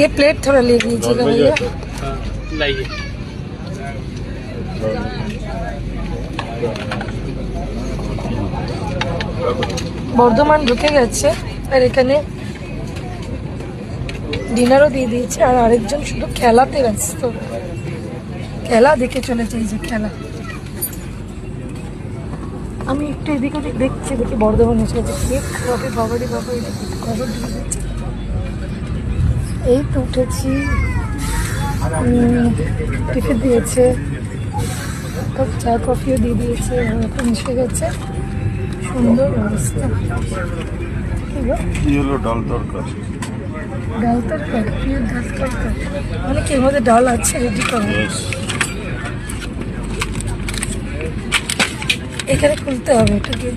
ये प्लेट थोड़ा ले लीजिएगा भैया। लाइए। বর্ধমান ঢুকে গেছে আর এখানে ডিনারও দিয়ে দিয়েছে আর আরেকজন শুধু খেলাতে ব্যস্ত, খেলা দেখে চলেছে। এই যে খেলা, আমি একটু এদিক ওদিক দেখছি, দেখি বর্ধমান এসে গেছে। কেক খাবে বাবারি বাবা, এটা খবর দিয়ে দিচ্ছে। এই তো উঠেছি, টিফিন দিয়েছে, কাপ চা কফিও দিয়ে দিয়েছে, এখন এসে গেছে। সুন্দর অবস্থা। কি হলো? ডাল তরকারি। ডাল তরকারি, প্রিয় ডাল তরকারি মানে কি? এর মধ্যে ডাল আছে, রেডি করো। এখানে খুলতে হবে এটাকে,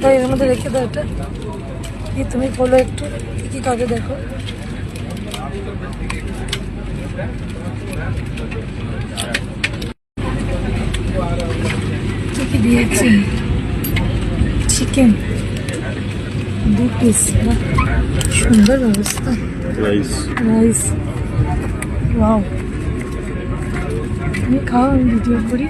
তাই এর মধ্যে রেখে দাও। এটা এই তুমি খোলো একটু, কি খাবে দেখো। কি দিয়েছি? চিকেন 2 পিস, সুন্দর অবস্থা। Rice, wow. আমি খাও, আমি ভিডিও করি।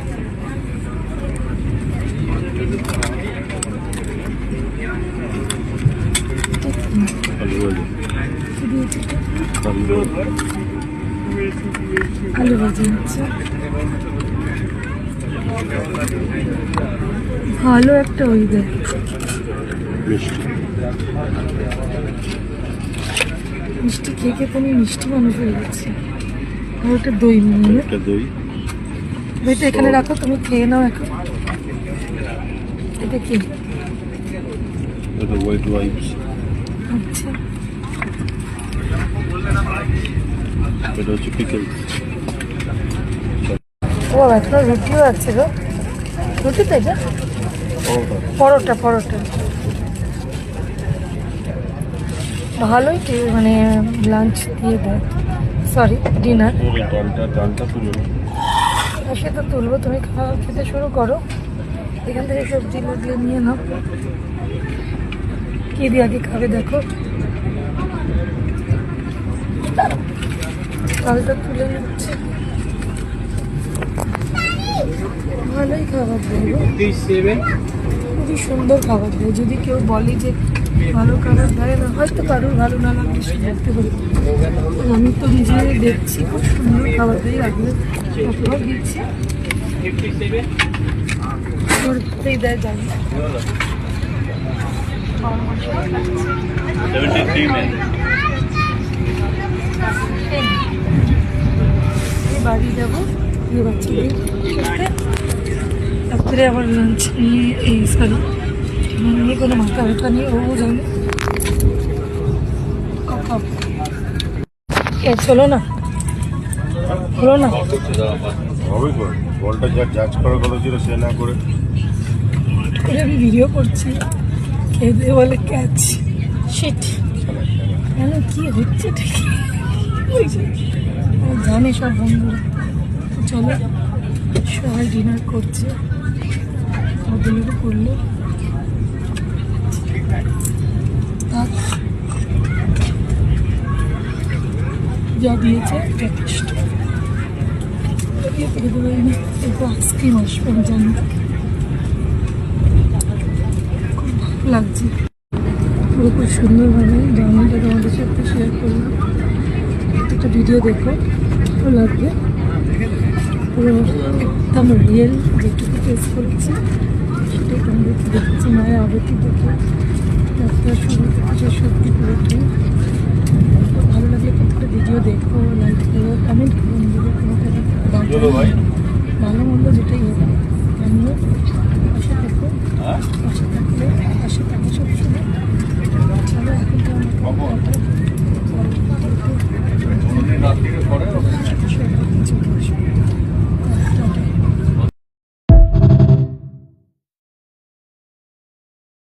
আলু ভাজি হচ্ছে, ভালো একটা ওয়েদার। মিষ্টি খেয়ে খেতে আমি মিষ্টি মানুষ হয়ে গেছি। আর ওটা দই, মনে দইটা এখানে রাখো, তুমি খেয়ে নাও এখন। এটা কি? আচ্ছা, এটা হচ্ছে পিকল। ও এখন রুটিও আছে গো। রুটি তো এটা পরোটা, পরোটা ভালোই মানে লাঞ্চ দিয়ে দেয়, সরি ডিনার। সে তো তুলবো, তুমি খাওয়া খেতে শুরু করো। এখান থেকে সবজি দিয়ে নিয়ে নাও। কি দিয়ে আগে খাবে দেখো। ডালটা তুলে নিচ্ছে, ভালোই খাবার দেয়, খুবই সুন্দর খাবার দেয়। যদি কেউ বলে যে ভালো খাবার দেয় না, হয়তো কারোর ভালো না লাগলে সে দেখতে পারে। আমি তো নিজে দেখছি খুব সুন্দর খাবার দেয়। আগে কতবার দিচ্ছি দেয় জানি। বাড়ি যাবো বাচ্চাদের সাথে, তারপরে আবার লাঞ্চ নিয়ে এই সরি নিয়ে কোনো মাথা ব্যথা নিয়ে ও জানে। চলো না, হলো না, বলটা যা জাজ করার কথা ছিল সে না করে আমি ভিডিও করছি, খেয়ে দিয়ে বলে ক্যাচ শিট। কেন কি হচ্ছে ঠিক জানে সব বন্ধুরা। চলো, সবাই ডিনার করছে, ওদেরও করলো। যা দিয়েছে যথেষ্ট। একটু আইসক্রিম আসবে আমি জানি, খুব ভালো লাগছে। পুরো খুব সুন্দরভাবে জার্নিটা তোমাদের সাথে শেয়ার করলাম। একটা ভিডিও দেখো, ভালো লাগবে। পুরো একদম রিয়েল যেটুকু ফেস করছি সেটাই তোমাদের দেখছি। মায়ের আবৃত্তি দেখে যাত্রা শুরু থেকে শেষ অবধি পুরোটাই। ভালো লাগলে প্রত্যেকটা ভিডিও দেখো, লাইক করো, কমেন্ট করো। নিজেদের কোনো ভালো মন্দ যেটাই হোক, আমিও পাশে থাকো, পাশে থাকলে পাশে থাকো সবসময়। চলো এখন তো আমার